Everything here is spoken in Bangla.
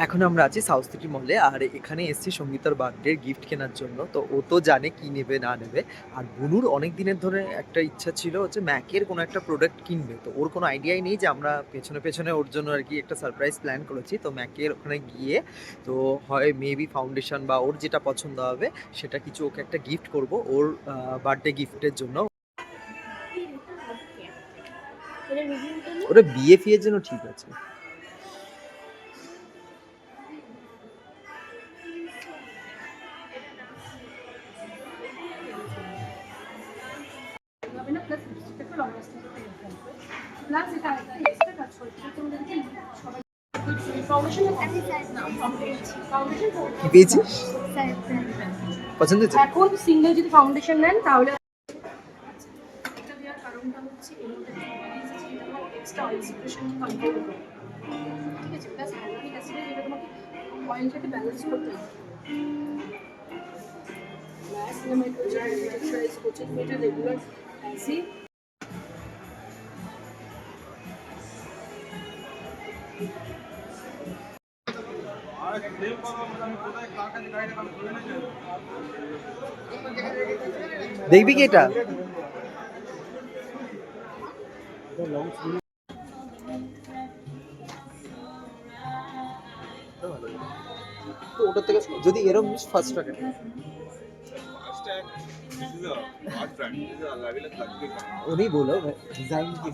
এখন আমরা আছি সাউথ সিটি মলে। আর এখানে এসেছি সঙ্গীতার বার্থডে গিফট কেনার জন্য। তো ও তো জানে কি নেবে না নেবে। আর বুনুর অনেক দিনের ধরে একটা ইচ্ছা ছিল হচ্ছে ম্যাকের কোনো একটা প্রোডাক্ট কিনবে। তো ওর কোনো আইডিয়াই নেই যে আমরা পেছনে ওর জন্য আরকি একটা সারপ্রাইজ প্ল্যান করেছি। তো ম্যাকের ওখানে গিয়ে তো হয় মেবি ফাউন্ডেশন বা ওর যেটা পছন্দ হবে সেটা কিছু ওকে একটা গিফট করব ওর বার্থডে গিফটের জন্য। ওটা বিয়ে-ফিয়ের জন্য ঠিক আছে। কি পেয়েছিস? পছন্দ হয়েছে? এখন সিঙ্গেল যদি ফাউন্ডেশন নেন তাহলে এটা দেওয়ার কারণটা হচ্ছে এর মধ্যে এক্সট্রা অয়েল সিক্রেশন কন্ট্রোল করে, ঠিক আছে, প্লাস হ্যালোরিক অ্যাসিড যেটা তোমাকে অয়েলটাকে ব্যালেন্স করতে হবে। প্লাস সিনেমাইট এক্সারসাইজ কোচিং মেটা রেগুলার অ্যাসি দেখবি কি এটা? তো ওটার থেকে যদি এরকম ফার্স্ট ট্র্যাক উনি বলো ডিজাইন কি